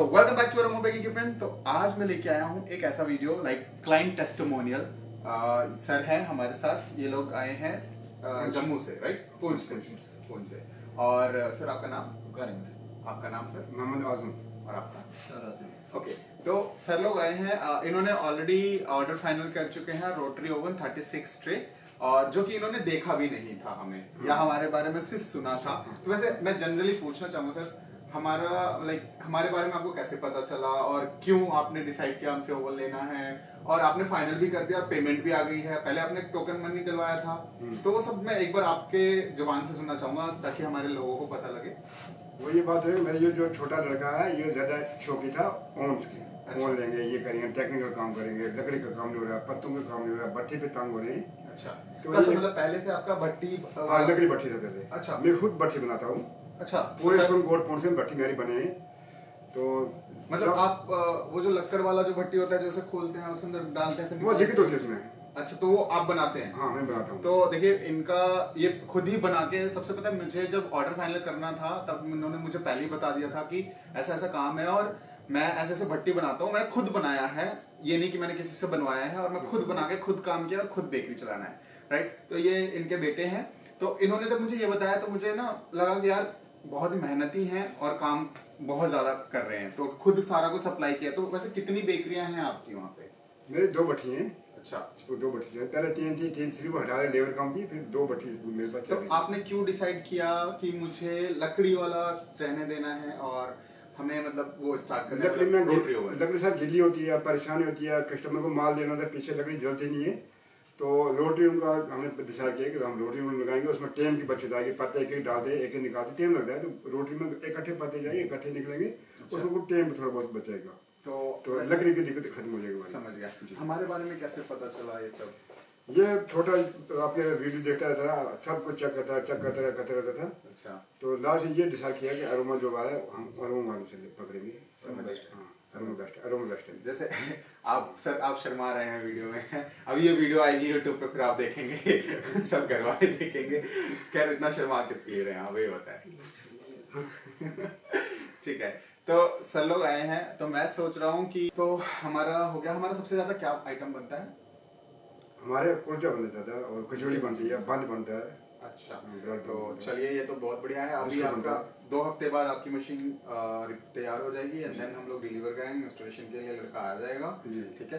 So welcome back to Aroma Bake Equipment. तो आज मैं लेके आया हूँ एक ऐसा video like client testimonial. Sir हैं हमारे साथ, ये लोग आए हैं जम्मू से, राइट? पुंछ से। और सर आपका नाम? आपका नाम सर? मोहम्मद आजम। और आपका? ओके, तो सर लोग आए हैं, इन्होंने ऑलरेडी ऑर्डर फाइनल कर चुके हैं रोटरी ओवन 36 ट्रे, और जो कि इन्होंने देखा भी नहीं था हमें, या हमारे बारे में सिर्फ सुना था। तो वैसे मैं जनरली पूछना चाहूँगा सर, हमारे बारे में आपको कैसे पता चला और क्यों आपने डिसाइड किया हमसे ओवन लेना है, और आपने फाइनल भी कर दिया और पेमेंट भी आ गई है। पहले आपने टोकन मनी डलवाया था, तो वो सब मैं एक बार आपके जुबान से सुनना चाहूंगा ताकि हमारे लोगों को पता लगे। वो ये बात है, मेरा ये जो छोटा लड़का है ये ज्यादा शौकी था ओन्स के। ओन लेंगे, ये करेंगे, टेक्निकल काम करेंगे, लकड़ी का काम नहीं हो रहा, पत्तों का काम नहीं हो रहा, भट्टी पे तंग हो रहे हैं। अच्छा, तो मतलब पहले से आपका भट्टी? हाँ, लकड़ी भट्टी था पहले। अच्छा, मैं खुद भट्टी बनाता हूँ। अच्छा, पूरे सोनकोट पहुंचे भट्टी मेरी बने हैं। तो मतलब आप वो जो लक्कड़ वाला जो भट्टी होता है जो उसे खोलते हैं उसके अंदर डालते हैं, वो दिक्कत होती है उसमें। अच्छा, तो वो आप बनाते हैं? हाँ, मैं बनाता हूँ। तो देखिए, इनका ये खुद ही बना के, सबसे पता मुझे जब ऑर्डर फाइनल करना था तब उन्होंने मुझे पहले ही बता दिया था कि ऐसा ऐसा काम है और मैं ऐसे ऐसे भट्टी बनाता हूँ। मैंने खुद बनाया है, ये नहीं कि मैंने किसी से बनवाया है, और मैं खुद बना के खुद काम किया और खुद बेकरी चलाना है, राइट? तो ये इनके बेटे हैं। तो इन्होंने जब मुझे ये बताया तो मुझे ना लगा कि यार बहुत ही मेहनती हैं और काम बहुत ज्यादा कर रहे हैं, तो खुद सारा कुछ सप्लाई किया। तो वैसे कितनी बेकरियां हैं आपकी वहाँ पे? मेरे 2 भट्टी हैं। अच्छा, 2 भट्टी हैं। पहले 3 थी, 3 सिर्फ हटा दे, लेबर कम थी, फिर 2 भट्टी मेरे पास। तो आपने क्यों डिसाइड किया कि मुझे लकड़ी वाला रहने देना है और हमें मतलब वो स्टार्ट करना है? लकड़ी साहब गिल्ली होती है, परेशानी होती है, कस्टमर को माल देना होता है, पीछे लकड़ी जलती नहीं है। तो रोटरी रूम का हमने डिसाइड किया कि हम रोटरी रूम लगाएंगे, उसमें टेम की बचत आएगी। पत्ते एक एक डालते, एक एक निकालते, टेम लगता है, तो रोटरी में इकट्ठे पत्ते जाएंगे, इकट्ठे निकलेंगे। अच्छा। उसमें टेम थोड़ा बहुत बचेगा, तो लकड़ी की दिक्कत खत्म हो जाएगी। समझ गया। हमारे बारे में कैसे पता चला ये सब? ये छोटा आपके वीडियो देखता रहता था, सब कुछ चेक करता रहता था। अच्छा, तो लास्ट ये डिसाइड किया कि अरोमा जो है हम अरोमा वालों से पकड़ेंगे। अरोमा बेस्ट है। जैसे आप शर्मा रहे हैं वीडियो में, अब ये वीडियो आएगी यूट्यूब पे, फिर आप देखेंगे सब घर वाले देखेंगे, खैर इतना शर्मा किस लिए रहे हैं, वही होता है। ठीक है, तो सर लोग आए हैं, तो मैं सोच रहा हूँ कि तो हमारा हो गया। हमारा सबसे ज्यादा क्या आइटम बनता है? हमारे कुलचा बनता था और कचौड़ी बनती है, बंद बनता है। अच्छा, तो चलिए, ये तो बहुत बढ़िया है। अभी आपका 2 हफ्ते बाद आपकी मशीन तैयार हो जाएगी, एंड देन हम लोग डिलीवर करेंगे, इंस्टॉलेशन के लिए लड़का आ जाएगा। ठीक है,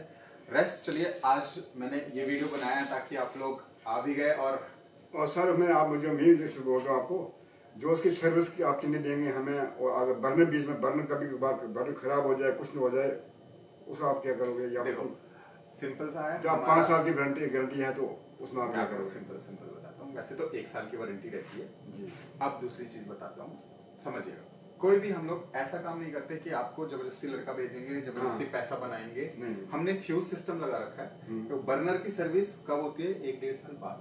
रेस्ट। चलिए, आज मैंने ये वीडियो बनाया है ताकि आप लोग आ भी गए। और सर मैं आप मुझे बोल रहा हूँ आपको, जो उसकी सर्विस की आप कितनी देंगे हमें, और अगर बर्नर बीच में बर्नर कभी बर्नर खराब हो जाए, कुछ न हो जाए, उसका आप क्या करोगे? या सिंपल सा है, जब 5 साल की गारंटी है तो उसमें आप क्या करोगे? सिंपल बताता हूँ। वैसे तो 1 साल की वारंटी रहती है जी। अब दूसरी चीज बताता हूँ, समझिएगा। कोई भी हम लोग ऐसा काम नहीं करते कि आपको जबरदस्ती लड़का भेजेंगे, जबरदस्ती पैसा बनाएंगे। हमने फ्यूज सिस्टम लगा रखा है। तो बर्नर की सर्विस कब होती है? 1-1.5 साल बाद।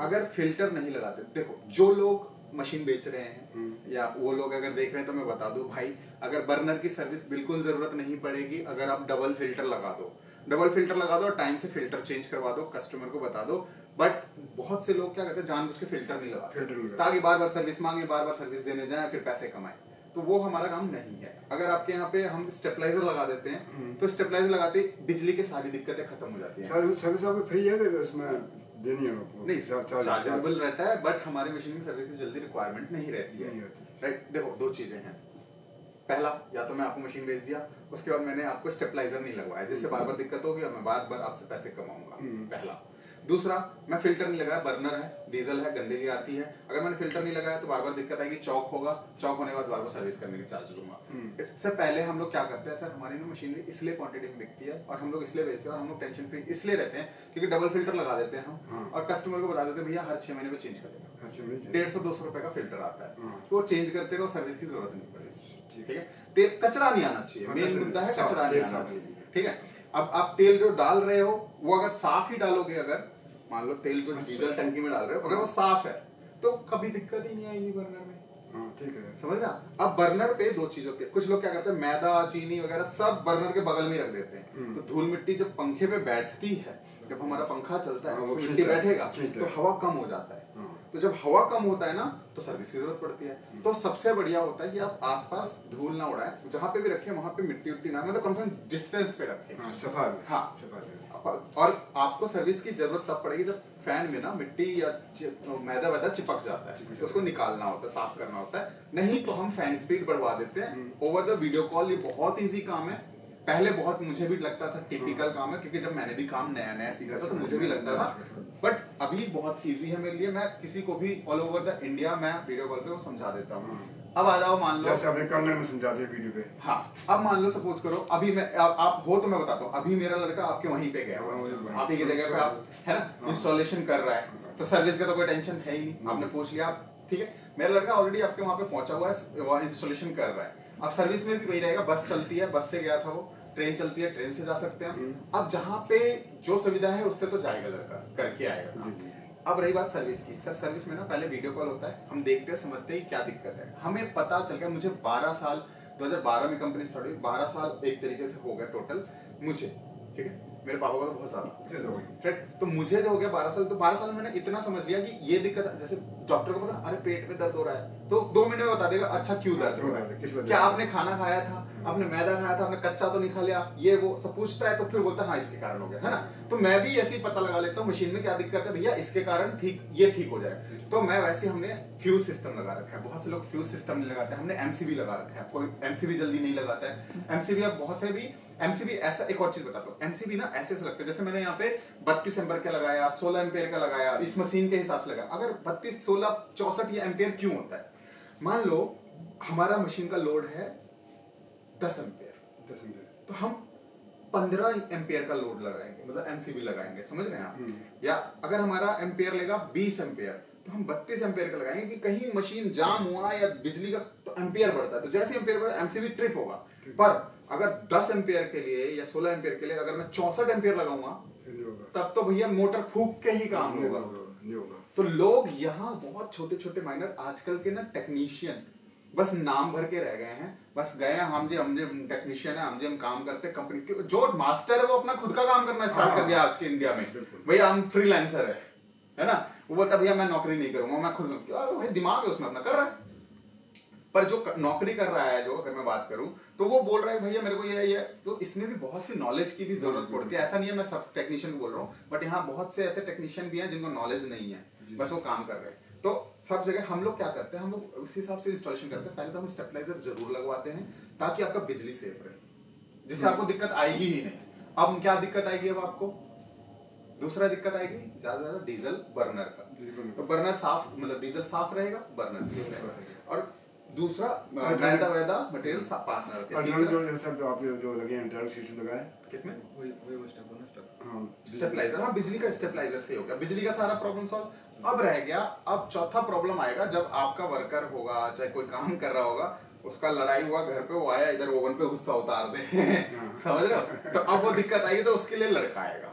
अगर फिल्टर नहीं लगाते, देखो जो लोग मशीन बेच रहे हैं या वो लोग अगर देख रहे हैं तो मैं बता दूं भाई, अगर बर्नर की सर्विस बिल्कुल जरूरत नहीं पड़ेगी, अगर आप डबल फिल्टर लगा दो और टाइम से फिल्टर चेंज करवा दो, कस्टमर को बता दो। बट बहुत से लोग क्या करते हैं, जानबूझ के फिल्टर नहीं लगाते ताकि बार बार सर्विस मांगे, बार बार सर्विस देने जाए, फिर पैसे कमाए। तो वो हमारा काम नहीं है। अगर आपके यहाँ पे हम स्टेबलाइजर लगा देते हैं, तो स्टेबलाइजर लगाते बिजली की सारी दिक्कतें खत्म हो जाती हैं। सर्विस आपको फ्री है, उसमें देनी है नहीं, चार्जेबल रहता है, बट हमारी मशीन की सर्विस की जल्दी रिक्वायरमेंट नहीं रहती है, राइट? देखो, 2 चीजें हैं। पहला, या तो मैं आपको मशीन बेच दिया, उसके बाद मैंने आपको स्टेबलाइजर नहीं लगवाया, जिससे बार बार दिक्कत होगी और मैं बार बार आपसे पैसे कमाऊंगा। पहला। दूसरा, मैं फिल्टर नहीं लगाया, बर्नर है, डीजल है, गंदगी आती है। अगर मैंने फिल्टर नहीं लगाया तो बार बार दिक्कत आएगी, चौक होगा, चौक होने के बाद बार बार सर्विस करने के चार्ज लूंगा। इससे पहले हम लोग क्या करते हैं सर, हमारी ना मशीनरी इसलिए क्वांटिटी में बिकती है और हम लोग इसलिए बेचते हैं और हम लोग टेंशन फ्री इसलिए रहते हैं क्योंकि डबल फिल्टर लगा देते हैं हम, और कस्टमर को बता देते हैं भैया हर 6 महीने में चेंज करेगा। 150-200 रुपए का फिल्टर आता है, तो चेंज करते रहो, सर्विस की जरूरत नहीं पड़ेगी। ठीक है, कचरा नहीं आना चाहिए, मेन मुद्दा है कचरा नहीं आना चाहिए। ठीक है, अब आप तेल जो डाल रहे हो वो अगर साफ ही डालोगे, अगर मान लो तेल जो डीजल टंकी में डाल रहे हो अगर वो साफ है तो कभी दिक्कत ही नहीं आएगी बर्नर में। ठीक है, समझ ना? अब बर्नर पे 2 चीज होती है। कुछ लोग क्या करते हैं, मैदा, चीनी वगैरह सब बर्नर के बगल में रख देते हैं, तो धूल मिट्टी जब पंखे पे बैठती है, जब हमारा पंखा चलता है उसमें मिट्टी बैठेगा तो हवा कम हो जाता है। तो जब हवा कम होता है ना तो सर्विस की जरूरत पड़ती है। तो सबसे बढ़िया होता है कि आप आसपास धूल ना उड़ाएं, जहां पे भी रखें वहां पे मिट्टी उट्टी ना, मतलब कम से कम डिस्टेंस पे रखें। सफा में। हाँ और आपको सर्विस की जरूरत तब पड़ेगी जब फैन में ना मिट्टी या मैदा वैदा चिपक जाता है, तो उसको निकालना होता है, साफ करना होता है। नहीं तो हम फैन स्पीड बढ़वा देते हैं ओवर द वीडियो कॉल। ये बहुत इजी काम है। पहले बहुत मुझे भी लगता था टिपिकल काम है, क्योंकि जब मैंने भी काम नया नया सीखा था तो मुझे भी लगता था, बट अभी बहुत इजी है मेरे लिए। मैं किसी को भी ऑल ओवर द इंडिया मैं वीडियो कॉल पे वो समझा देता हूँ। अब आ जाओ, मान लो जैसे आपने कन्नड़ में समझाते हैं वीडियो पे। हाँ, अब मान लो सपोज करो अभी मैं आप हो तो मैं बताता हूँ, अभी मेरा लड़का आपके वहीं पे गया हुआ है, आप ही की जगह पे आप है ना इंस्टॉलेशन कर रहा है, तो सर्विस का तो कोई टेंशन है ही नहीं। आपने पूछ लिया, ठीक है, मेरा लड़का ऑलरेडी आपके वहाँ पे पहुंचा हुआ है, वहाँ इंस्टॉलेशन कर रहा है। अब सर्विस में भी वही रहेगा, बस चलती है, बस से गया था वो, ट्रेन चलती है, ट्रेन से जा सकते हैं। अब जहाँ पे जो सुविधा है उससे तो जाएगा लड़का, करके आएगा। अब रही बात सर्विस की, सर सर्विस में ना पहले वीडियो कॉल होता है, हम देखते हैं समझते हैं क्या दिक्कत है। हमें पता चल गया, मुझे 12 साल 2012 में कंपनी स्टार्ट हुई, 12 साल एक तरीके से हो गया टोटल मुझे, ठीक है, मेरे पापा का तो बहुत ज्यादा, तो मुझे जो हो गया 12 साल, तो 12 साल में मैंने इतना समझ लिया कि ये दिक्कत है। जैसे डॉक्टर को पता, अरे पेट में दर्द हो रहा है, तो 2 मिनट में बता देगा अच्छा क्यों दर्द हो रहा है, क्या आपने खाना खाया था, आपने मैदा खाया था, आपने कच्चा तो नहीं खा लिया, ये वो सब पूछता है, तो फिर बोलता है हाँ इसके कारण हो गया, है ना। तो मैं भी ऐसे ही पता लगा लेता हूँ मशीन में क्या दिक्कत है भैया, इसके कारण ठीक ये ठीक हो जाए। तो मैं वैसे हमने फ्यूज सिस्टम लगा रखा है, बहुत से लोग फ्यूज सिस्टम नहीं लगाते, हमने एमसीबी लगा रखा है। कोई एमसीबी जल्दी नहीं लगाता है, एमसीबी अब बहुत से भी एमसीबी ऐसा, एक और चीज बताता हूँ, एमसीबी ना ऐसे लगता है जैसे मैंने यहाँ पे 32 एम्पियर का लगाया, 16 एम्पियर का लगाया, इस मशीन के हिसाब से लगाया। अगर 32, 16, 64 ये एम्पियर क्यों होता है? मान लो हमारा मशीन का लोड है 10 एम्पियर, तो हम 15 एम्पियर का लोड लगाएंगे, मतलब एमसीबी लगाएंगे, समझ रहे हैं आप। या अगर हमारा एम्पियर लेगा 20 एम्पियर, तो हम 32 एम्पियर का लगाएंगे कि कहीं मशीन जाम हुआ या बिजली का तो एम्पियर बढ़ता है, तो जैसे एम्पियर बढ़ा एमसीबी ट्रिप होगा। पर अगर 10 एम्पियर के लिए या 16 एम्पियर के लिए अगर मैं 64 एम्पियर लगाऊंगा, तब तो भैया मोटर फूक के ही काम होगा। तो लोग यहाँ बहुत छोटे छोटे माइनर आजकल के ना टेक्नीशियन बस नाम भर के रह गए हैं, बस गए हैं हम टेक्नीशियन है, हम काम करते कंपनी, जो मास्टर है वो अपना खुद का काम करना स्टार्ट कर दिया आज के इंडिया में। भैया हम फ्रीलांसर है ना, वो बोलता भैया मैं नौकरी नहीं करूंगा, मैं खुद, भाई दिमाग है उसमें अपना कर रहा है। पर जो नौकरी कर रहा है, जो अगर मैं बात करूं तो वो बोल रहा है भैया मेरे को ये, तो इसमें भी बहुत सी नॉलेज की भी जरूरत पड़ती है। ऐसा नहीं है मैं सब टेक्नीशियन को बोल रहा हूँ, बट यहाँ बहुत से ऐसे टेक्नीशियन भी हैं जिनको नॉलेज नहीं है, बस वो काम कर रहे हैं। तो सब जगह हम लोग क्या करते हैं, हम लोग उसी हिसाब से इंस्टॉलेशन करते हैं। पहले तो हम स्टेबलाइजर जरूर लगवाते हैं ताकि आपका बिजली सेफ रहे, जिससे आपको दिक्कत आएगी ही नहीं। अब क्या दिक्कत आएगी, अब आपको दूसरा दिक्कत आएगी ज्यादा डीजल बर्नर का। तो बर्नर साफ, मतलब डीजल साफ रहेगा, बर्नर क्लीन रहेगा। और दूसरा मैदा वैदा मटेरियल पास ना रखे। जो आपने जो लगे इंटरनल सिस्टम लगाए किसमें, वही स्टेबलाइजर, हाँ बिजली का स्टेबलाइजर से हो गया, बिजली का सारा प्रॉब्लम सॉल्व। अब रह गया, अब चौथा प्रॉब्लम आएगा जब आपका वर्कर होगा, चाहे कोई काम कर रहा होगा, उसका लड़ाई हुआ घर पे, वो आया इधर ओवन पे गुस्सा उतार दे समझ रहे हो, तो अब वो दिक्कत आएगी, तो उसके लिए लड़का आएगा,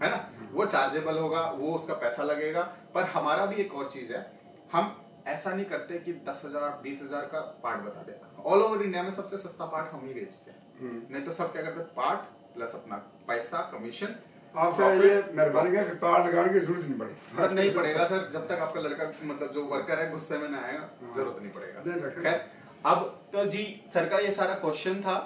है ना, वो चार्जेबल होगा, वो उसका पैसा लगेगा। पर हमारा भी एक और चीज है, हम ऐसा नहीं करते कि 10,000 20,000 का पार्ट बता देगा। ऑल ओवर इंडिया में सबसे सस्ता पार्ट हम ही बेचते हैं, नहीं तो सब क्या करते हैं, पार्ट प्लस अपना पैसा कमीशन। आपसे ये मेहरबानी है कि पार्ट लगाने की जरूरत नहीं पड़ेगी। सर नहीं पड़ेगा सर, जब तक आपका लड़का मतलब जो वर्कर है गुस्से में ना आएगा, जरूरत नहीं पड़ेगा। खैर अब तो जी सर का ये सारा क्वेश्चन था,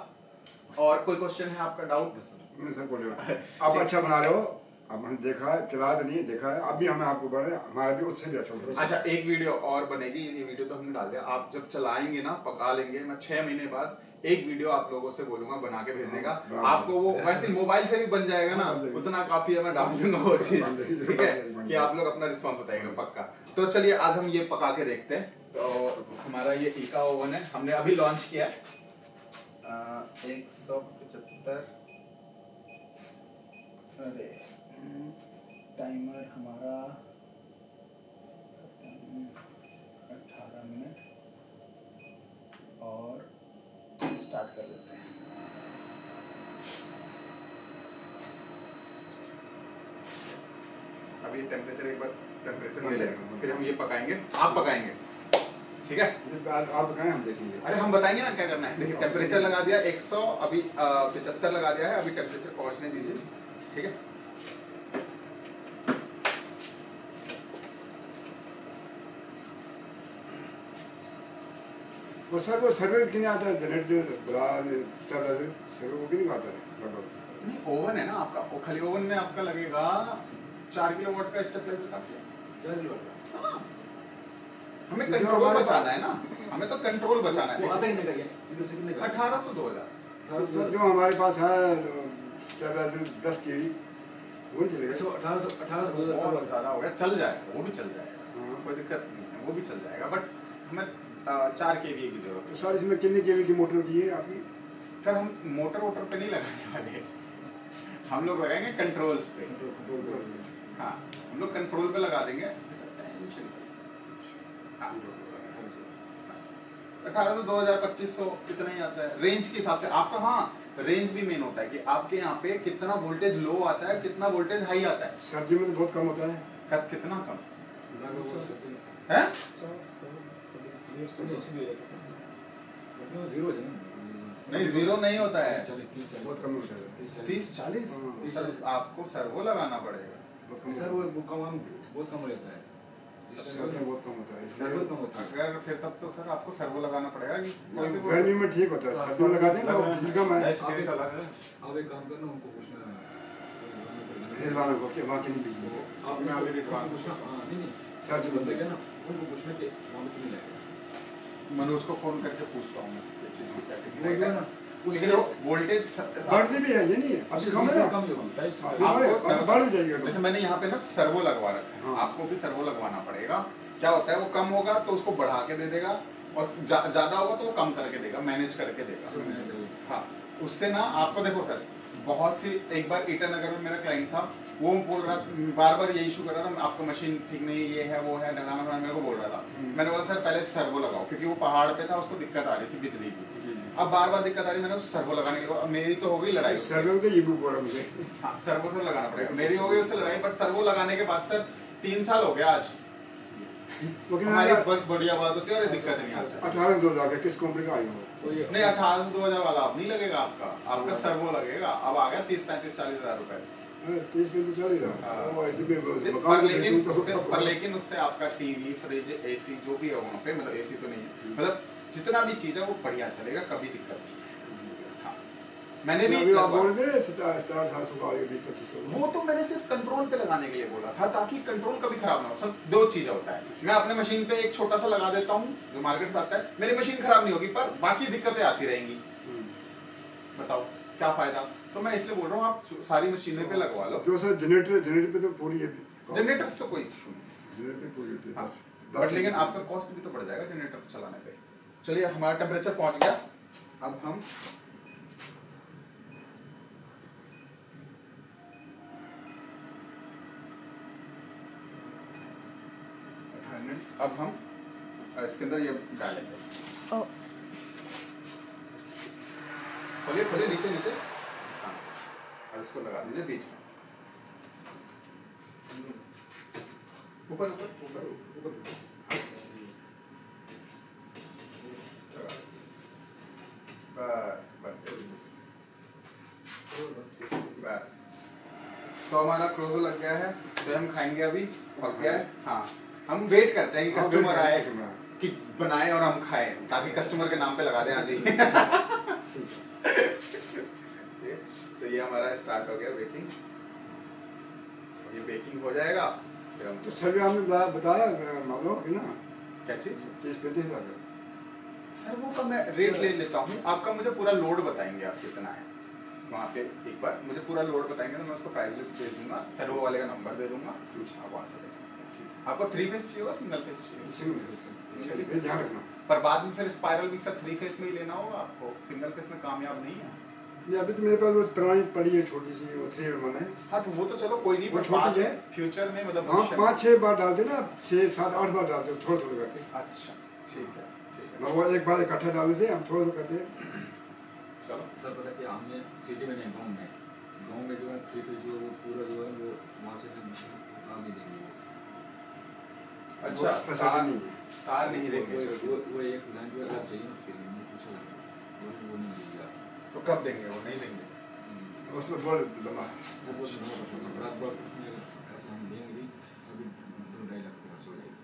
और कोई क्वेश्चन है आपका, डाउट? सर बोलिए, आप अच्छा बना रहे हो, अब हम देखा है, चला तो नहीं देखा है, अभी हमें आपको बने हमारा भी उससे भी अच्छा होगा। अच्छा एक वीडियो और बनेगी, ये वीडियो तो हमने डाल दिया, आप जब चलाएंगे ना, पका लेंगे, मैं 6 महीने बाद एक वीडियो आप लोगों से बोलूंगा बना के भेजने का। आपको वो वैसे मोबाइल से भी बन जाएगा ना, उतना काफी है, मैं डाल दूंगा वो चीज, ठीक है, कि आप लोग अपना रिस्पॉन्स बताएंगे पक्का। तो चलिए आज हम ये पका के देखते हैं। तो हमारा ये ईका ओवन है, हमने अभी लॉन्च किया है, 175, अरे टाइमर हमारा 18 मिनट, और स्टार्ट कर देते हैं। अभी टेम्परेचर एक बार टेम्परेचर ले लेंगे, फिर हम ये पकाएंगे, आप पकाएंगे, ठीक है? आप कहें हम देखेंगे। अरे हम बताएंगे ना क्या करना है। देखिए टेम्परेचर लगा दिया 100, अभी 75 लगा दिया है, अभी टेम्परेचर पहुंचने दीजिए, ठीक है? वो सर वो सर्विस के लिए आता है जनरेटर जो बड़ा स्टेबलाइजर सर वो भी नहीं आता है लगभग। नहीं ओवन है ना आपका, वो खाली ओवन में आपका लगेगा 4 किलोवाट का स्टेबलाइजर काफी है। 4 किलोवाट का। हाँ। हमें कंट्रोल बचाना है ना, हमें तो कंट्रोल बचाना है। वो आता कितने का है? इधर से कितने का? 1800 2000। तो सर जो हमारे पास है स्टेबलाइजर 10 की वो नहीं चलेगा। अच्छा 1800 बहुत 2000 ज्यादा हो गया, चल जाएगा, वो भी चल जाएगा, हाँ। कोई दिक्कत नहीं है, वो भी चल जाएगा, बट हमें 4 केवीए की जरूरत तो है। सर इसमें कितने केवी की मोटर होती है आपकी? सर हम मोटर वोटर पे नहीं लगाने वाले, हम लोग लगाएंगे कंट्रोल्स पे। हाँ, हम लोग कंट्रोल पे लगा देंगे। हाँ, 1800 2000 2500 इतना ही आता है रेंज के हिसाब से आपका। हाँ, रेंज भी मेन होता है कि आपके यहाँ पे कितना वोल्टेज लो आता है, कितना वोल्टेज हाई आता है। सर्दी में तो बहुत कम होता है। कितना कम लगभग है? 0 है ना? नहीं, 0 नहीं होता है, 40 बहुत कम होता है। 30 40। हाँ। सर आपको सर्वो लगाना पड़ेगा। बहुत कम सर वो बहुत कम हो जाता है। सर्दी में बहुत कम होता है। बहुत कम होता है। अगर फिर तब तो सर आपको सर्वो लगाना पड़ेगा कि कोई भी गर्मी में ठीक होता है, सर्दी में लगाते हैं ना वो बिजली कम है। अब एक काम करना, उनको पूछना रिजवाना को कि वहाँ कितनी बिजली है। आप मैं अभी रिजवान उनको पूछना। हाँ, नहीं सर्दी में बंदे के ना उनको पूछना कि वहाँ पे कितनी लगेगा। मनोज को फोन करके पूछता हूँ मैं ये चीज़ की क्या वो टेक्निक जो है है ना लेकिन वोल्टेज बढ़ती भी है, ये नहीं है अभी कम है। कम ही होगी। अब बढ़ भी जाएगा। जैसे मैंने यहाँ पे ना सर्वो लगवा रखा है, हाँ। आपको भी सर्वो लगवाना पड़ेगा। क्या होता है, वो कम होगा तो उसको बढ़ा के दे देगा, और ज्यादा होगा तो वो कम करके देगा, मैनेज करके देगा। हाँ, उससे ना आपको देखो सर, बहुत सी, एक बार ईटानगर में मेरा क्लाइंट था, वो बोल रहा, बार बार ये इशू कर रहा था, आपको मशीन ठीक नहीं, ये है वो है, ढगाना ढगाना मेरे को बोल रहा था। मैंने बोला सर पहले सर्वो लगाओ, क्योंकि वो पहाड़ पे था, उसको दिक्कत आ रही थी बिजली की। अब बार बार दिक्कत आ रही, मैंने उसको सर्वो लगाने के लिए, अब मेरी तो हो गई लड़ाई उससे। सर्वे तो ये भी बोल रहा मुझे। हाँ, सर्वो से लगाना पड़ेगा, मेरी हो गई उससे लड़ाई, बट सर्वो लगाने के बाद सर 3 साल हो गया आज। हमारी बढ़िया बात होती है और दिक्कत नहीं आती। 18,000 किस कंपनी का आया हो? नहीं, 18 से 2000 वाला अब नहीं लगेगा आपका, आपका सर्वो लगेगा। अब आ गया 30 35 40 हजार रुपए। 30-35 चल ही रहा। वो ऐसे भी पर लेकिन उससे आपका टीवी फ्रिज एसी जो भी है वहाँ पे, मतलब एसी तो नहीं है, मतलब जितना भी चीज है वो बढ़िया चलेगा, कभी दिक्कत नहीं। हाँ, मैंने भी आप बोल रहे थे 17,000 का 2500। वो तो मैंने सिर्फ कंट्रोल पे लगाने के लिए बोला था, ताकि कंट्रोल कभी खराब ना हो। सब 2 चीजें होता है, मैं अपने मशीन पे एक छोटा सा लगा देता हूँ जो मार्केट से आता है, मेरी मशीन खराब नहीं होगी, पर बाकी दिक्कतें आती रहेंगी। बताओ क्या फायदा? तो मैं इसलिए बोल रहा हूँ आप सारी मशीनों पे लगवा लो। जो सर जनरेटर पे तो पूरी है। जनरेटर से तो कोई इशू नहीं, जनरेटर पे पूरी होती है। हाँ, 10 बट लेकिन आपका कॉस्ट भी तो बढ़ जाएगा जनरेटर चलाने पे। चलिए, हमारा टेम्परेचर पहुंच गया, अब हम इसके अंदर ये डालेंगे। खोलिए खोलिए, नीचे नीचे, हाँ, और इसको लगा दीजिए बीच में, ऊपर ऊपर ऊपर ऊपर, बस बस। सो हमारा क्लोजर लग गया है, तो हम खाएंगे अभी। पक गया है। हाँ, हम वेट करते हैं कि कस्टमर आए, कि बनाए और हम खाएं, ताकि कस्टमर के नाम पे लगा दें आज ही। तो ये हमारा स्टार्ट हो गया बेकिंग, ये बेकिंग हो जाएगा फिर हम। तो सर आपने बताया मालूम है ना क्या चीज? 30-35 हज़ार। सर वो का मैं रेट ले लेता हूँ, आपका मुझे पूरा लोड बताएंगे आप कितना है वहाँ पे। एक बार मुझे पूरा लोड बताएंगे तो मैं उसको प्राइस लिस्ट भेज दूंगा, सर्वो वाले का नंबर दे दूंगा, आप वहाँ से ले सकते हैं। आपको 3 फेस चाहिए, सिंगल फेस चाहिए? ध्यान रखना। पर बाद में फिर स्पाइरल मिक्सर 3 फेस में ही लेना होगा आपको, सिंगल फेस में कामयाब नहीं है। ये अभी तो मेरे पास वो पुरानी पड़ी है छोटी सी, वो 3-in-1 है। हाँ, तो वो तो चलो कोई नहीं, वो पर छोटी बाद है। में फ्यूचर में मतलब हाँ, 5-6 बार डालते ना, 6-7-8 बार डालते थोड़ा थोड़ा करके। अच्छा, ठीक है ठीक है, मैं वो एक बार इकट्ठा डालने से हम थोड़ा थोड़ा करते हैं। चलो। सर पता है कि हमने सिटी में नहीं, गाँव में जो है 3 फेस जो वो पूरा जो है वो वहाँ से काम नहीं देंगे वो। अच्छा, फैसिलिटी नहीं है। तार नहीं देंगे, वो एक लाइन जो अलग चाहिए उसके लिए, मैंने पूछा वो नहीं देगा। तो कब देंगे? वो नहीं देंगे। उसमें बोल लंबा है। वो बड़ा इसमें ऐसे हम देंगे भी अभी 2-2.5 लाख का खर्च हो जाएगा।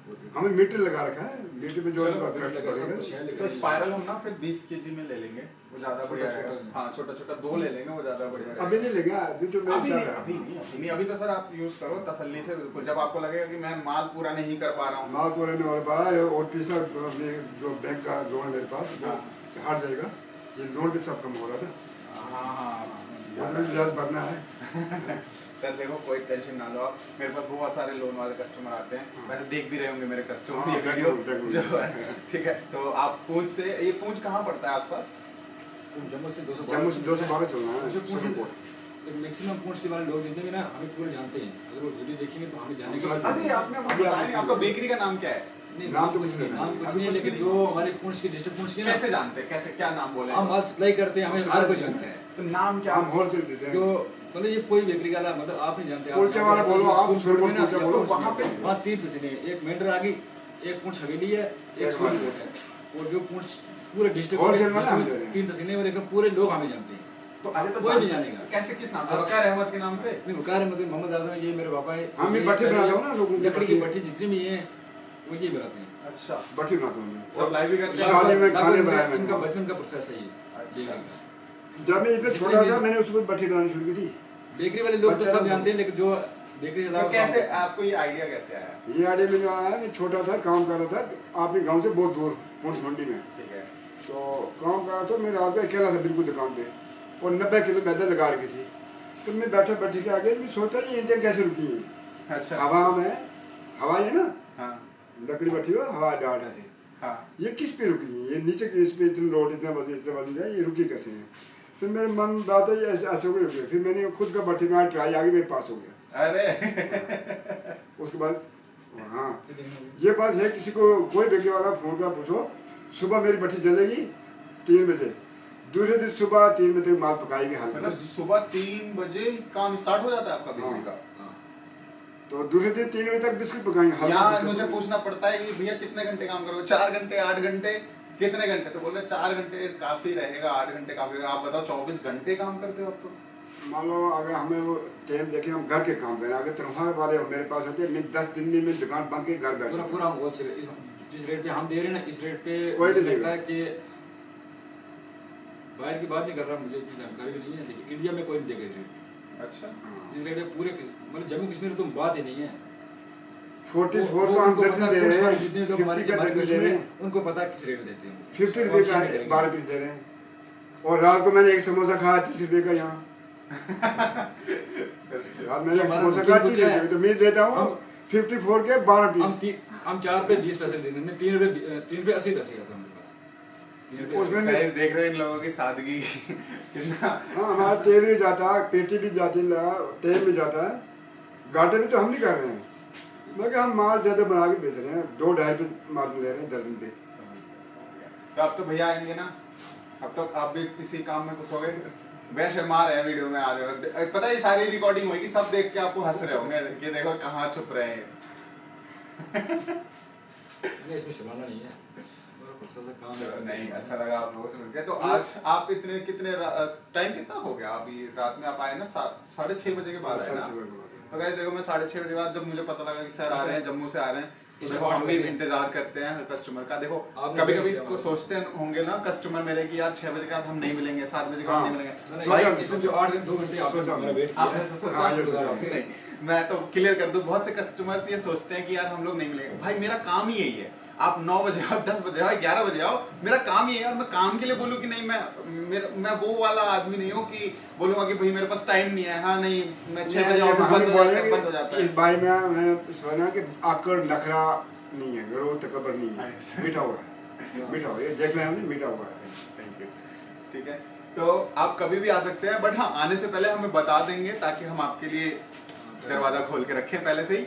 वो हमें मीटर लगा रखा है, मीटर पे जो चलो, कष्ट पड़ेगा। तो स्पाइरल हम ना फिर 20 केजी में ले लेंगे, वो ज्यादा बढ़िया छोटा-छोटा रहेगा। में। हाँ छोटा छोटा 2 ले लेंगे, वो ज्यादा बढ़िया रहेगा। अभी नहीं लेगा, अभी तो मैं अभी चल नहीं, रहा अभी हूँ। नहीं, अभी नहीं, अभी तो सर आप यूज करो तसल्ली से बिल्कुल। जब आपको लगेगा कि मैं माल पूरा नहीं कर पा रहा हूँ, माल तो रहने वाला बारह है, और पिछला अपने जो बैंक का लोन है मेरे पास वो हट जाएगा। ये लोन भी सब कम हो रहा है ना, हाँ हाँ मतलब भी ब्याज भरना है। सर देखो कोई टेंशन ना लो आप, मेरे पास बहुत सारे लोन वाले कस्टमर आते हैं, वैसे देख भी रहे होंगे मेरे कस्टमर ये वीडियो जो है, ठीक है। तो आप पूंछ से, ये पूंछ कहाँ पड़ता है आसपास? जम्मू से 200 जम्मू से 212 चलना है मुझे पूछ सुप्रीम कोर्ट। मैक्सिमम पूंछ के बारे में लोग जितने भी ना हमें पूरे जानते हैं, अगर वो वीडियो देखेंगे तो हमें जाने का अरे आपने बताया नहीं, आपका बेकरी का नाम क्या है? नहीं, नाम नाम तो कुछ कुछ नहीं, नहीं, नाम कुछ अभी नहीं है, कुछ लेकिन भी जो हमारे पूंछ की डिस्ट्रिक्ट पूंछ की ना, कैसे जानते हैं, कैसे क्या नाम बोले? हम माल सप्लाई करते हैं, हमें हर कोई जानता है। तो नाम क्या? हम होलसेल देते हैं। जो मतलब ये कोई बेकरी वाला, मतलब आप नहीं जानते, कुलचे वाला बोलो, आप सुरपुर कुलचा बोलो, वहाँ पे वहाँ 3 तहसीलें हैं, एक मेंढर आ गई, एक पूंछ हवेली है, एक सूरकोट है, और जो पूंछ पूरे डिस्ट्रिक्ट Wholesale वाला हम में दे रहे हैं। 3 तहसीलें हैं, लेकिन पूरे लोग हमें जानते हैं। तो अरे तो कोई नहीं जानेगा। कैसे, किस नाम से? वकार अहमद के नाम से? नहीं, वकार मतलब मोहम्मद आजम है, ये मेरे पापा है। हम भी ये भट्टी पहले बनाता हूँ ना, लोगों की लकड़ी की भट्टी। भट्टी जितनी भी है वो ये बनाते हैं। अच्छा, भट्टी बनाता हूँ मैं। सप्लाई भी करते हैं? शादी में खाने लगभग बनाए मैंने। इनका बचपन का प्रोसेस है ये। अच्छा। जब मैं इतना छोटा था मैंने उस पर भट्टी बनानी शुरू की थी। बेकरी वाले लोग तो बच्चा सब लोग। जानते हैं, लेकिन जो बेकरी तो अलावा कैसे आपको ये आइडिया कैसे आया? ये आइडिया में जो आया, मैं छोटा था, काम कर रहा था आपके गांव से बहुत दूर पुंछ मंडी में। ठीक है। तो काम कर रहा था, मैं रात को अकेला था बिल्कुल दुकान पे, और 90 किलो मैदा लगा रखी थी। तो मैं बैठा भट्टी के आगे, मैं सोचा ये इंजन कैसे रुकी है। अच्छा। हवा में, हवा है ना, हाँ लकड़ी बैठी हो, हवा डाल ऐसे, हाँ। ये किस पे रुकी है, ये नीचे इस पे इतने लोड इतना वजन जाए, ये रुकी कैसे है। फिर मेरे मन बात है ये ऐसे ऐसे हो गई। फिर मैंने खुद का भट्टी में ट्राई आगे मेरे पास हो गया। अरे उसके बाद हाँ, ये बात है, किसी को कोई बेकरी वाला फोन कर पूछो, सुबह मेरी भट्टी चलेगी 3 बजे, दूसरे दिन सुबह 3 बजे तक माल पकाएगी हाल मतलब सुबह 3 बजे काम स्टार्ट हो जाता है आपका बेकरी का? तो दूसरे दिन 3 बजे तक बिस्कुट पकाएंगे हल्का यहाँ बिस्कुट मुझे पकाएंगे। पूछना पड़ता है कि भैया कितने घंटे काम करोगे? 4 घंटे, 8 घंटे, कितने घंटे? तो बोल रहे 4 घंटे काफी रहेगा, 8 घंटे काफी रहेगा। आप बताओ 24 घंटे काम करते हो आप तो? मान लो अगर हमें वो टाइम देखे, हम घर के काम करें, अगर तनख्वाह वाले मेरे पास होते, मैं 10 दिन में मैं दुकान बंद के घर बैठ पूरा सकता पूरा हम होलसेल जिस रेट पे हम दे रहे हैं ना, इस रेट पे कोई मुझे नहीं लगता है देगा। कि बाहर की बात नहीं कर रहा, मुझे इतनी जानकारी भी नहीं है, लेकिन इंडिया में कोई नहीं देगा इस रेट पे। अच्छा। जिस रेट पे पूरे मतलब जम्मू कश्मीर में तो बात ही नहीं है। 44 वो का हम उनको दर्जन पता दे है, रहे हैं, जितने लोग हमारे 50 का हमारे दर्जन देश दे रहे में, हैं, उनको पता है किस रेट में देते हैं। 50 रुपये का 12 पीस दे रहे हैं। और रात को मैंने एक समोसा खाया 30 रुपये का यहाँ। रात मैंने एक समोसा खाया 30 रुपये का, तो मैं देता हूँ 54 के 12 पीस। हम 4 पे 20 पैसे देते हैं, 3 रुपये 80 पैसे आता है हमारे पास। 3 रुपये उसमें 80 गाइस देख रहे हो इन लोगों की सादगी कितना। हाँ, हमारा तेल भी जाता है, पेटी भी जाती है, तेल भी जाता है, घाटे भी तो हम नहीं कर रहे हैं, मगर हम माल ज्यादा बना के बेच रहे हैं, 2-2.5 पे मार्जिन ले रहे हैं दर्जन पे। तो अब तो भैया आएंगे ना, अब तो आप भी इसी काम में घुसोगे। भैया शर्मा रहे हैं वीडियो में आ रहे हो, पता है ये सारी रिकॉर्डिंग होगी, सब देख के आपको हंस रहे होंगे कि देखो कहाँ छुप रहे हैं। नहीं, इसमें शर्माना नहीं है, मेरा खुद सा काम है। नहीं, अच्छा लगा आप लोगों से मिलकर। तो आज आप इतने कितने टाइम कितना हो गया? अभी रात में आप आए ना 6:30 बजे के बाद आए ना? तो गाइस देखो मैं 6:30 बजे बाद जब मुझे पता लगा कि सर आ रहे हैं, जम्मू से आ रहे हैं, तो देखो हम भी इंतजार करते हैं कस्टमर का। देखो कभी कभी को सोचते होंगे ना कस्टमर मेरे कि यार 6 बजे के बाद हम नहीं मिलेंगे, 7 बजे के बाद नहीं मिलेंगे। भाई इसमें जो 8 घंटे 2 घंटे आपने हमारा वेट किया, आपने ऐसा सोचा? हाँ, ये नहीं, मैं तो क्लियर कर दूं, बहुत से कस्टमर्स ये सोचते हैं कि यार हम लोग नहीं मिलेंगे। भाई मेरा काम ही यही है, आप 9 बजे आओ, 10 बजे आओ, 11 बजे आओ, मेरा काम ही है। और मैं काम के लिए बोलूँ कि नहीं, मैं वो वाला आदमी नहीं हूँ कि बोलूँगा कि भाई मेरे पास टाइम नहीं है। हाँ नहीं, मैं 6 बजे ऑफिस बंद हो जाता है। इस भाई में मैं सोना कि आकड़ नखरा नहीं है, गरो तकबर नहीं है, मीठा हुआ है, मीठा हुआ है, ये देख रहे हैं मीठा हुआ है। Thank you. ठीक है, तो आप कभी भी आ सकते हैं, बट हाँ आने से पहले हमें बता देंगे ताकि हम आपके लिए दरवाजा खोल के रखें पहले से ही।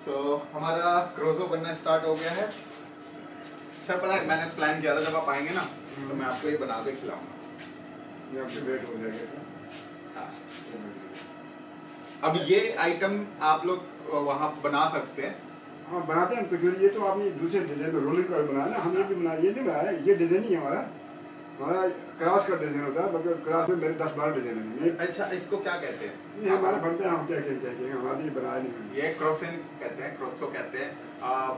तो हमारा क्रोजो बनना स्टार्ट हो गया है। सर पता है मैंने प्लान किया था जब आप आएंगे ना तो मैं आपको ये बना के खिलाऊंगा। ये आपसे वेट हो जाएगा। हाँ। अब ये आइटम आप लोग वहाँ बना सकते हैं। हाँ बनाते हैं कचौरी, ये तो आपने दूसरे डिजाइन में रोलिंग कर बनाया ना, हमने भी बनाया, ये नहीं बनाया, ये डिजाइन ही है हमारा क्रॉस का डिजाइन होता है, बल्कि क्रॉस में मेरे 10-12 डिजाइन है। अच्छा, इसको क्या कहते हैं? ये हमारे बनते हैं, हम क्या कहेंगे, हमारे लिए बनाया नहीं। ये क्रॉसिंग कहते हैं, क्रॉसो कहते हैं,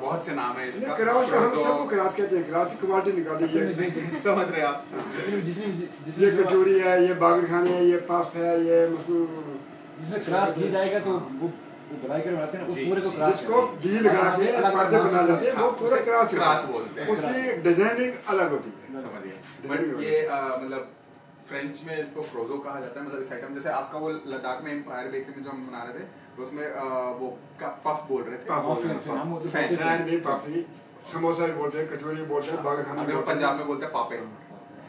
बहुत से नाम है इसका। क्रॉस का हम सबको क्रॉस कहते हैं, क्रॉस की क्वालिटी निकाली है। समझ रहे आप? ये कचौरी है, ये बागर खाने है, ये पफ है, ये मसूर। जिसमें क्रॉस की जाएगा तो वो बनाई कर बनाते हैं ना, उस पूरे को क्रॉस जिसको घी लगा के पर्दे बना जाते हैं, वो पूरा क्रॉस बोलते हैं। उसकी डिजाइनिंग अलग होती है। समझिए, बट ये मतलब फ्रेंच में इसको क्रोजो कहा जाता है। मतलब इस आइटम जैसे आपका वो लद्दाख में एम्पायर बेकरी में जो हम बना रहे थे, तो उसमें वो पफ बोल रहे थे, पापी, समोसा भी बोलते हैं, कचौरी भी बोलते हैं, बागर खाना भी पंजाब में बोलते हैं पापे,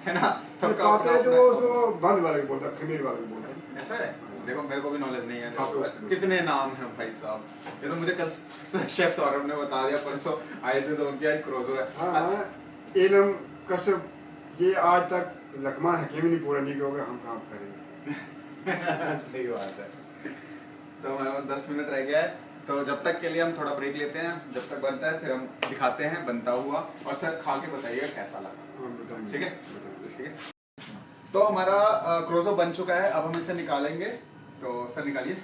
है ना? सबका पापे तो उसको बंद वाले को बोलते हैं, खमीर वाले को बोलते हैं। ऐसा है? देखो मेरे को भी नॉलेज नहीं है, कितने नाम हैं भाई साहब। ये तो मुझे कल शेफ सौरभ ने बता दिया, परसों आए थे तो उनकी आज क्रोजो है। हाँ, इल्म कसब ये आज तक लकमान हकीम नहीं पूरा नहीं होगा, हम काम करेंगे। सही बात है। तो हमारे पास 10 मिनट रह गया है, तो जब तक के लिए हम थोड़ा ब्रेक लेते हैं, जब तक बनता है फिर हम दिखाते हैं बनता हुआ, और सर खा के बताइएगा कैसा लगा। ठीक है, ठीक है। तो हमारा क्रोजो बन चुका है, अब हम इसे निकालेंगे। तो सर निकालिए।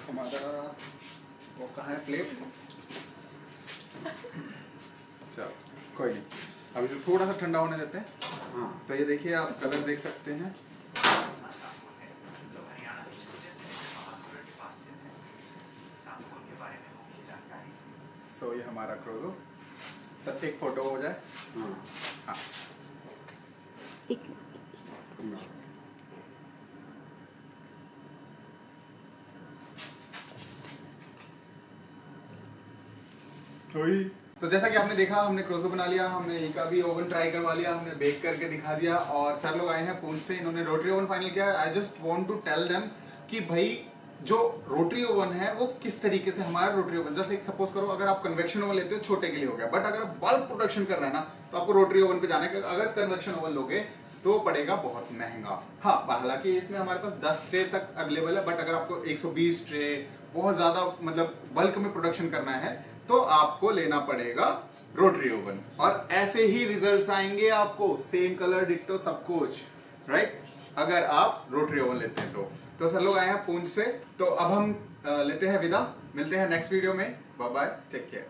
हमारा वो कहाँ है प्लेट? चलो कोई नहीं, अब इसे थोड़ा सा ठंडा होने देते हैं। हाँ। तो ये देखिए, आप कलर देख सकते हैं। सो ये हमारा क्रोजो। सर एक फोटो हो जाए। हाँ। तो जैसा कि आपने देखा, हमने क्रोजो बना लिया, हमने इनका भी ओवन ट्राई करवा लिया, हमने बेक करके दिखा दिया। और सर लोग आए हैं पूंछ से, इन्होंने रोटरी ओवन फाइनल किया। I just want to tell them कि भाई जो रोटरी ओवन है वो किस तरीके से, हमारा रोटरी ओवन जस्ट एक सपोज करो, अगर आप कन्वेक्शन ओवन लेते हो छोटे के लिए हो गया, बट अगर बल्क प्रोडक्शन कर रहे हैं ना, तो आपको रोटरी ओवन पे जाने का। अगर कन्वेक्शन ओवन लोगे तो पड़ेगा बहुत महंगा। हाँ, हालांकि इसमें हमारे पास 10 ट्रे तक अवेलेबल है, बट अगर आपको 120 ट्रे बहुत ज्यादा मतलब बल्क में प्रोडक्शन करना है तो आपको लेना पड़ेगा रोटरी ओवन, और ऐसे ही रिजल्ट्स आएंगे आपको, सेम कलर डिट्टो सब कुछ, राइट? अगर आप रोटरी ओवन लेते हैं तो सर लोग आए हैं पूंछ से। तो अब हम लेते हैं विदा, मिलते हैं नेक्स्ट वीडियो में। Bye bye, take care.